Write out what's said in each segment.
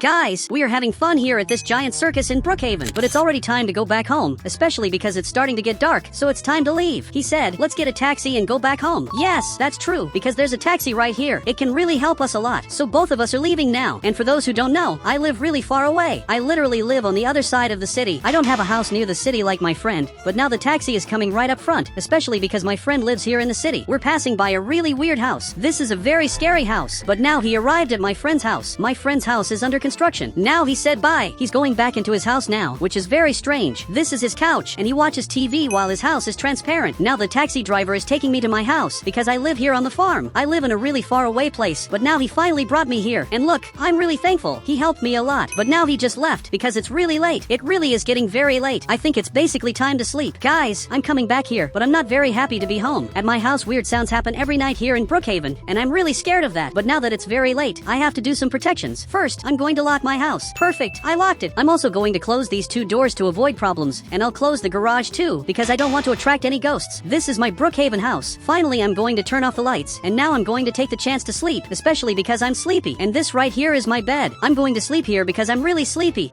Guys, we are having fun here at this giant circus in Brookhaven, but it's already time to go back home, especially because it's starting to get dark, so it's time to leave. He said, let's get a taxi and go back home. Yes, that's true, because there's a taxi right here. It can really help us a lot, so both of us are leaving now. And for those who don't know, I live really far away. I literally live on the other side of the city. I don't have a house near the city like my friend, but now the taxi is coming right up front, especially because my friend lives here in the city. We're passing by a really weird house. This is a very scary house, but now he arrived at my friend's house. My friend's house is under construction. Now he said bye. He's going back into his house now, which is very strange. This is his couch, and he watches TV while his house is transparent. Now the taxi driver is taking me to my house, because I live here on the farm. I live in a really far away place, but now he finally brought me here. And look, I'm really thankful. He helped me a lot, but now he just left, because it's really late. It really is getting very late. I think it's basically time to sleep. Guys, I'm coming back here, but I'm not very happy to be home. At my house, weird sounds happen every night here in Brookhaven, and I'm really scared of that. But now that it's very late, I have to do some protections. First, I'm going to lock my house. Perfect, I locked it. I'm also going to close these two doors to avoid problems, and I'll close the garage too, because I don't want to attract any ghosts. This is my Brookhaven house. Finally, I'm going to turn off the lights, and now I'm going to take the chance to sleep, especially because I'm sleepy. And this right here is my bed. I'm going to sleep here because I'm really sleepy.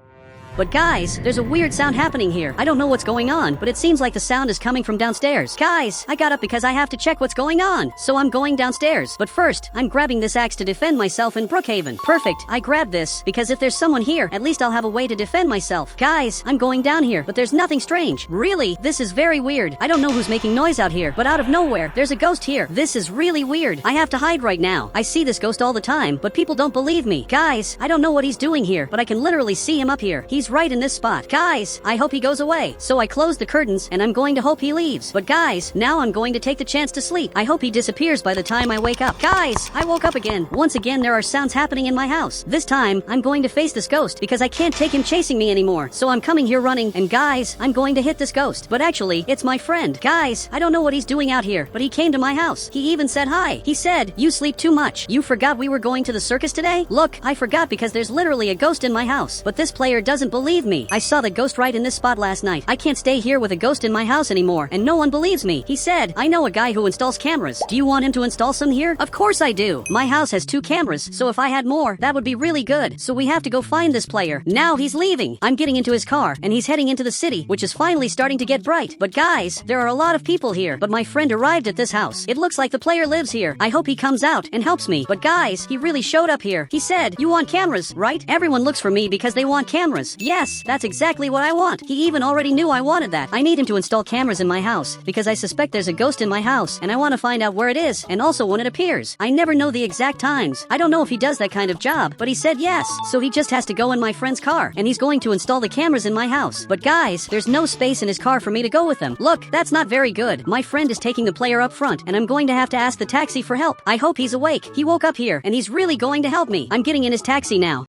But guys, there's a weird sound happening here. I don't know what's going on, but it seems like the sound is coming from downstairs. Guys, I got up because I have to check what's going on, so I'm going downstairs. But first, I'm grabbing this axe to defend myself in Brookhaven. Perfect, I grabbed this, because if there's someone here, at least I'll have a way to defend myself. Guys, I'm going down here, but there's nothing strange. Really, this is very weird. I don't know who's making noise out here, but out of nowhere, there's a ghost here. This is really weird. I have to hide right now. I see this ghost all the time, but people don't believe me. Guys, I don't know what he's doing here, but I can literally see him up here. He's right in this spot. Guys, I hope he goes away. So I close the curtains, and I'm going to hope he leaves. But guys, now I'm going to take the chance to sleep. I hope he disappears by the time I wake up. Guys, I woke up again. Once again, there are sounds happening in my house. This time, I'm going to face this ghost because I can't take him chasing me anymore. So I'm coming here running, and guys, I'm going to hit this ghost. But actually, it's my friend. Guys, I don't know what he's doing out here, but he came to my house. He even said hi. He said, "You sleep too much. You forgot we were going to the circus today?" Look, I forgot because there's literally a ghost in my house. But this player doesn't believe me. I saw the ghost right in this spot last night. I can't stay here with a ghost in my house anymore, and no one believes me. He said, "I know a guy who installs cameras. Do you want him to install some here?" Of course I do. My house has 2 cameras, so if I had more, that would be really good. So we have to go find this player. Now he's leaving. I'm getting into his car, and he's heading into the city, which is finally starting to get bright. But guys, there are a lot of people here, but my friend arrived at this house. It looks like the player lives here. I hope he comes out and helps me. But guys, he really showed up here. He said, "You want cameras, right?" Everyone looks for me because they want cameras. Yes, that's exactly what I want. He even already knew I wanted that. I need him to install cameras in my house because I suspect there's a ghost in my house, and I want to find out where it is and also when it appears. I never know the exact times. I don't know if he does that kind of job, but he said yes. So he just has to go in my friend's car, and he's going to install the cameras in my house. But guys, there's no space in his car for me to go with him. Look, that's not very good. My friend is taking the player up front, and I'm going to have to ask the taxi for help. I hope he's awake. He woke up here, and he's really going to help me. I'm getting in his taxi now.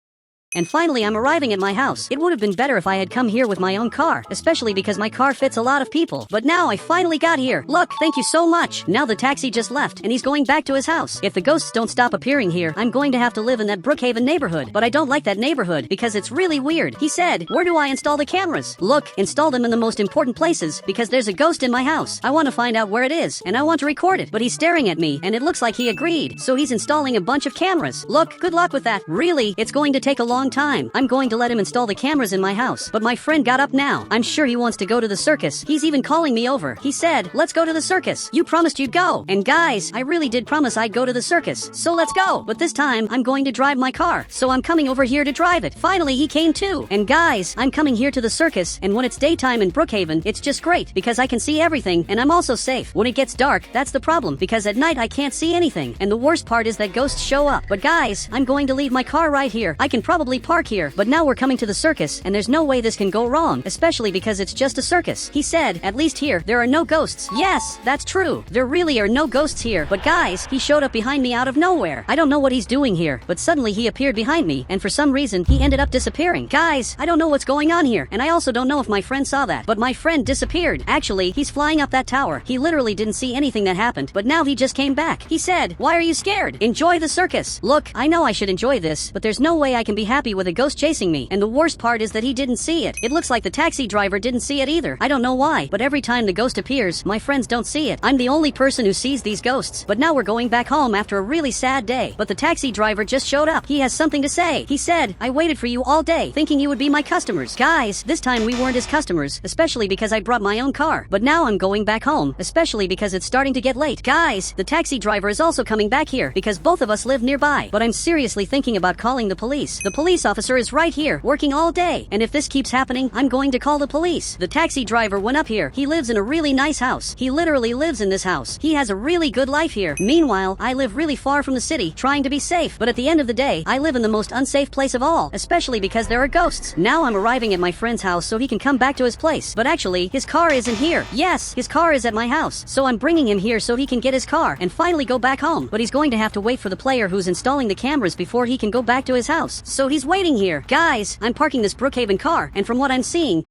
And finally, I'm arriving at my house. It would have been better if I had come here with my own car, especially because my car fits a lot of people. But now I finally got here. Look, thank you so much. Now the taxi just left, and he's going back to his house. If the ghosts don't stop appearing here, I'm going to have to live in that Brookhaven neighborhood. But I don't like that neighborhood because it's really weird. He said, "Where do I install the cameras?" Look, install them in the most important places because there's a ghost in my house. I want to find out where it is, and I want to record it. But he's staring at me, and it looks like he agreed. So he's installing a bunch of cameras. Look, good luck with that. Really, it's going to take a long time. I'm going to let him install the cameras in my house. But my friend got up now. I'm sure he wants to go to the circus. He's even calling me over. He said, "Let's go to the circus. You promised you'd go." And guys, I really did promise I'd go to the circus. So let's go. But this time, I'm going to drive my car. So I'm coming over here to drive it. Finally, he came too. And guys, I'm coming here to the circus. And when it's daytime in Brookhaven, it's just great because I can see everything and I'm also safe. When it gets dark, that's the problem because at night I can't see anything. And the worst part is that ghosts show up. But guys, I'm going to leave my car right here. I can probably park here. But now we're coming to the circus, and there's no way this can go wrong, especially because it's just a circus. He said, "At least here, there are no ghosts." Yes, that's true. There really are no ghosts here. But guys, he showed up behind me out of nowhere. I don't know what he's doing here, but suddenly he appeared behind me, and for some reason, he ended up disappearing. Guys, I don't know what's going on here, and I also don't know if my friend saw that, but my friend disappeared. Actually, he's flying up that tower. He literally didn't see anything that happened, but now he just came back. He said, "Why are you scared? Enjoy the circus." Look, I know I should enjoy this, but there's no way I can be happy happy with a ghost chasing me, and the worst part is that he didn't see it. It looks like the taxi driver didn't see it either. I don't know why, but every time the ghost appears, my friends don't see it. I'm the only person who sees these ghosts. But now we're going back home after a really sad day. But the taxi driver just showed up. He has something to say. He said, "I waited for you all day, thinking you would be my customers." Guys, this time we weren't his customers, especially because I brought my own car. But now I'm going back home, especially because it's starting to get late. Guys, the taxi driver is also coming back here because both of us live nearby. But I'm seriously thinking about calling the police. The police officer is right here, working all day. And if this keeps happening, I'm going to call the police. The taxi driver went up here. He lives in a really nice house. He literally lives in this house. He has a really good life here. Meanwhile, I live really far from the city, trying to be safe. But at the end of the day, I live in the most unsafe place of all, especially because there are ghosts. Now I'm arriving at my friend's house so he can come back to his place. But actually, his car isn't here. Yes, his car is at my house. So I'm bringing him here so he can get his car and finally go back home. But he's going to have to wait for the player who's installing the cameras before he can go back to his house. So he's waiting here. Guys, I'm parking this Brookhaven car, and from what I'm seeing,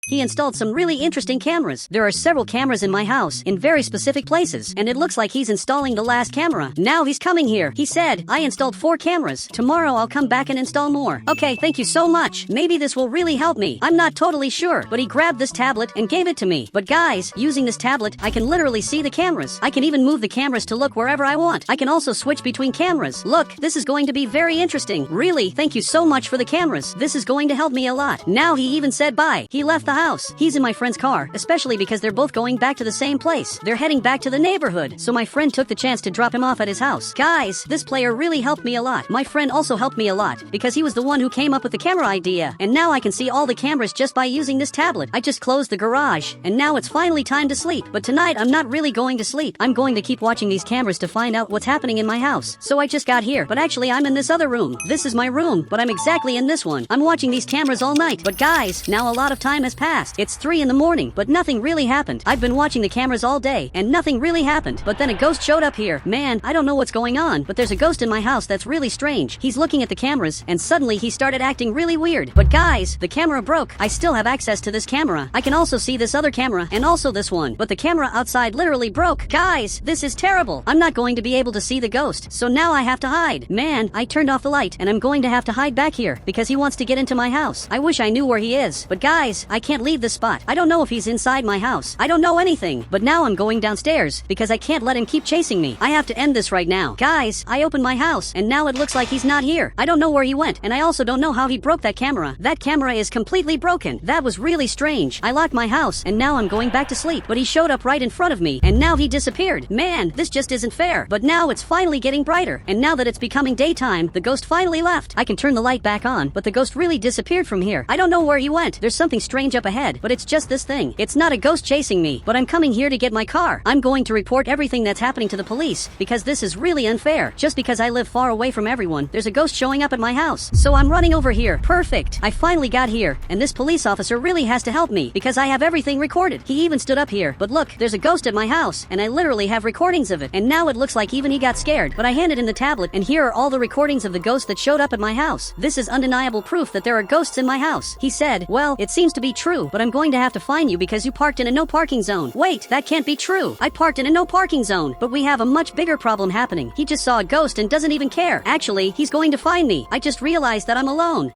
he installed some really interesting cameras. There are several cameras in my house, in very specific places, and it looks like he's installing the last camera. Now he's coming here. He said, "I installed 4 cameras. Tomorrow I'll come back and install more." Okay, thank you so much. Maybe this will really help me. I'm not totally sure, but he grabbed this tablet and gave it to me. But guys, using this tablet, I can literally see the cameras. I can even move the cameras to look wherever I want. I can also switch between cameras. Look, this is going to be very interesting. Really, thank you so much for the cameras. This is going to help me a lot. Now he even said bye. He left the house. He's in my friend's car, especially because they're both going back to the same place. They're heading back to the neighborhood, so my friend took the chance to drop him off at his house. Guys, this player really helped me a lot. My friend also helped me a lot, because he was the one who came up with the camera idea. And now I can see all the cameras just by using this tablet. I just closed the garage, and now it's finally time to sleep. But tonight, I'm not really going to sleep. I'm going to keep watching these cameras to find out what's happening in my house. So I just got here, but actually I'm in this other room. This is my room, but I'm exactly in this one. I'm watching these cameras all night. But guys, now a lot of time has passed. It's 3 in the morning, but nothing really happened. I've been watching the cameras all day, and nothing really happened. But then a ghost showed up here. Man, I don't know what's going on, but there's a ghost in my house that's really strange. He's looking at the cameras, and suddenly he started acting really weird. But guys, the camera broke. I still have access to this camera. I can also see this other camera, and also this one. But the camera outside literally broke. Guys, this is terrible. I'm not going to be able to see the ghost, so now I have to hide. Man, I turned off the light, and I'm going to have to hide back here, because he wants to get into my house. I wish I knew where he is. But guys, I can't leave this spot. I don't know if he's inside my house. I don't know anything. But now I'm going downstairs because I can't let him keep chasing me. I have to end this right now. Guys, I opened my house and now it looks like he's not here. I don't know where he went, and I also don't know how he broke that camera. That camera is completely broken. That was really strange. I locked my house and now I'm going back to sleep, but he showed up right in front of me and now he disappeared. Man, this just isn't fair. But now it's finally getting brighter, and now that it's becoming daytime, the ghost finally left. I can turn the light back on, but the ghost really disappeared from here. I don't know where he went. There's something strange up ahead, but it's just this thing. It's not a ghost chasing me, but I'm coming here to get my car. I'm going to report everything that's happening to the police, because this is really unfair. Just because I live far away from everyone, there's a ghost showing up at my house. So I'm running over here. Perfect. I finally got here, and this police officer really has to help me, because I have everything recorded. He even stood up here. But look, there's a ghost at my house, and I literally have recordings of it. And now it looks like even he got scared. But I handed him the tablet, and here are all the recordings of the ghost that showed up at my house. This is undeniable proof that there are ghosts in my house. He said, "Well, it seems to be true, but I'm going to have to find you because you parked in a no parking zone." Wait, that can't be true. I parked in a no parking zone, but we have a much bigger problem happening. He just saw a ghost and doesn't even care. Actually, he's going to find me. I just realized that I'm alone.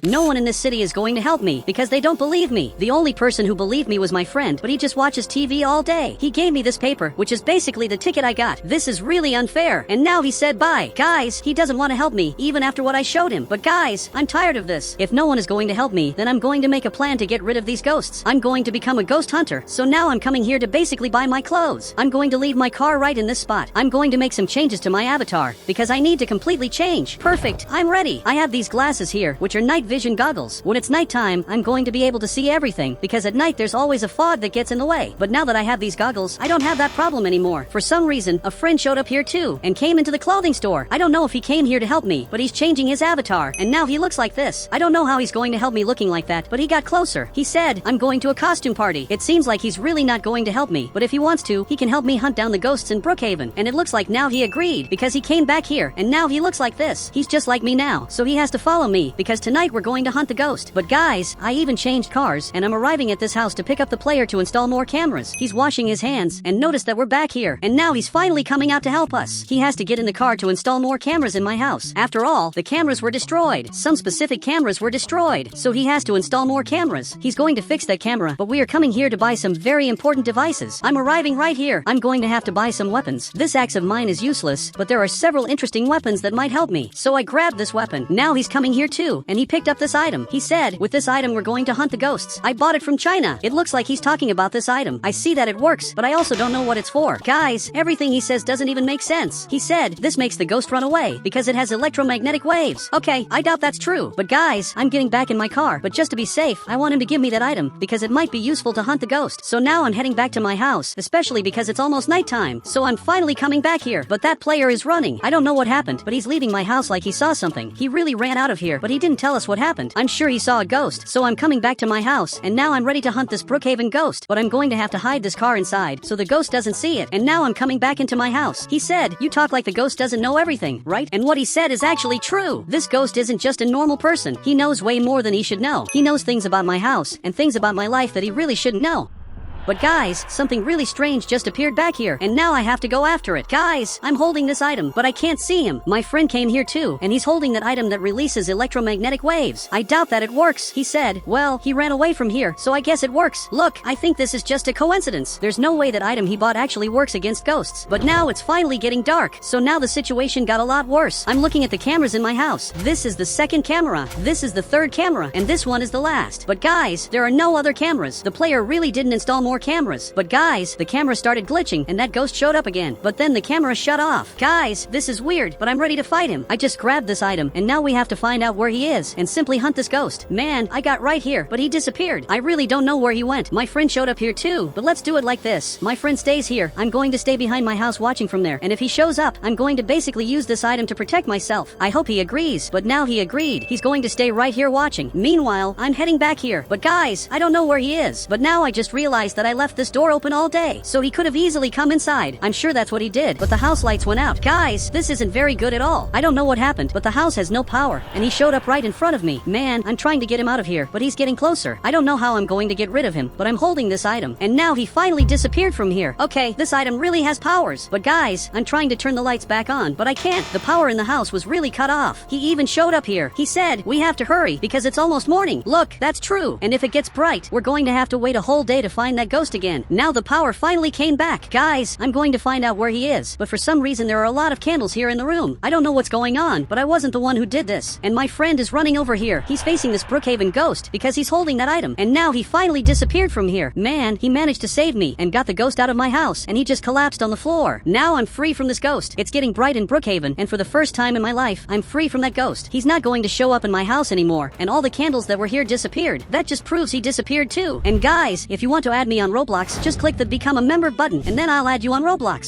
No one in this city is going to help me because they don't believe me. The only person who believed me was my friend, but he just watches TV all day. He gave me this paper, which is basically the ticket I got. This is really unfair. And now he said bye. Guys, he doesn't want to help me, even after what I showed him. But guys, I'm tired of this. If no one is going to help me, then I'm going to make a plan to get rid of these ghosts. I'm going to become a ghost hunter. So now I'm coming here to basically buy my clothes. I'm going to leave my car right in this spot. I'm going to make some changes to my avatar because I need to completely change. Perfect. I'm ready. I have these glasses here, which are night vision goggles. When it's nighttime, I'm going to be able to see everything because at night there's always a fog that gets in the way. But now that I have these goggles, I don't have that problem anymore. For some reason, a friend showed up here too and came into the clothing store. I don't know if he came here to help me, but he's changing his avatar and now he looks like this. I don't know how he's going to help me looking like that, but he got closer. He said, "I'm going to a costume party." It seems like he's really not going to help me, but if he wants to, he can help me hunt down the ghosts in Brookhaven. And it looks like now he agreed because he came back here and now he looks like this. He's just like me now, so he has to follow me because tonight tonight we're going to hunt the ghost. But guys, I even changed cars, and I'm arriving at this house to pick up the player to install more cameras. He's washing his hands, and notice that we're back here. And now he's finally coming out to help us. He has to get in the car to install more cameras in my house. After all, the cameras were destroyed. Some specific cameras were destroyed, so he has to install more cameras. He's going to fix that camera, but we are coming here to buy some very important devices. I'm arriving right here. I'm going to have to buy some weapons. This axe of mine is useless, but there are several interesting weapons that might help me. So I grabbed this weapon. Now he's coming here too, and he picked up this item. He said, with this item we're going to hunt the ghosts. I bought it from China. It looks like he's talking about this item. I see that it works, but I also don't know what it's for. Guys, everything he says doesn't even make sense. He said, this makes the ghost run away because it has electromagnetic waves. Okay, I doubt that's true. But guys, I'm getting back in my car. But just to be safe, I want him to give me that item because it might be useful to hunt the ghost. So now I'm heading back to my house, especially because it's almost nighttime. So I'm finally coming back here. But that player is running. I don't know what happened, but he's leaving my house like he saw something. He really ran out of here, but he didn't tell us what happened. I'm sure he saw a ghost. So I'm coming back to my house, and now I'm ready to hunt this Brookhaven ghost. But I'm going to have to hide this car inside so the ghost doesn't see it. And now I'm coming back into my house. He said, you talk like the ghost doesn't know everything, right? And what he said is actually true. This ghost isn't just a normal person. He knows way more than he should know. He knows things about my house and things about my life that he really shouldn't know. But guys, something really strange just appeared back here, and now I have to go after it. Guys, I'm holding this item, but I can't see him. My friend came here too, and he's holding that item that releases electromagnetic waves. I doubt that it works, he said. Well, he ran away from here, so I guess it works. Look, I think this is just a coincidence. There's no way that item he bought actually works against ghosts. But now it's finally getting dark, so now the situation got a lot worse. I'm looking at the cameras in my house. This is the second camera, this is the third camera, and this one is the last. But guys, there are no other cameras. The player really didn't install more cameras. But guys, the camera started glitching and that ghost showed up again. But then the camera shut off. Guys, this is weird, but I'm ready to fight him. I just grabbed this item and now we have to find out where he is and simply hunt this ghost. Man, I got right here, but he disappeared. I really don't know where he went. My friend showed up here too, but let's do it like this. My friend stays here. I'm going to stay behind my house watching from there, and if he shows up, I'm going to basically use this item to protect myself. I hope he agrees, but now he agreed. He's going to stay right here watching. Meanwhile, I'm heading back here. But guys, I don't know where he is. But now I just realized that I left this door open all day, so he could have easily come inside. I'm sure that's what he did, but the house lights went out. Guys, this isn't very good at all. I don't know what happened, but the house has no power, and he showed up right in front of me. Man, I'm trying to get him out of here, but he's getting closer. I don't know how I'm going to get rid of him, but I'm holding this item, and now he finally disappeared from here. Okay, this item really has powers, but guys, I'm trying to turn the lights back on, but I can't. The power in the house was really cut off. He even showed up here. He said, we have to hurry because it's almost morning. Look, that's true, and if it gets bright, we're going to have to wait a whole day to find that ghost again. Now the power finally came back. Guys, I'm going to find out where he is, but for some reason there are a lot of candles here in the room. I don't know what's going on, but I wasn't the one who did this. And my friend is running over here. He's facing this Brookhaven ghost because he's holding that item, and now he finally disappeared from here. Man, he managed to save me and got the ghost out of my house, and he just collapsed on the floor. Now I'm free from this ghost. It's getting bright in Brookhaven, and for the first time in my life, I'm free from that ghost. He's not going to show up in my house anymore, and all the candles that were here disappeared. That just proves he disappeared too. And guys, if you want to add me on Roblox, just click the become a member button, and then I'll add you on Roblox.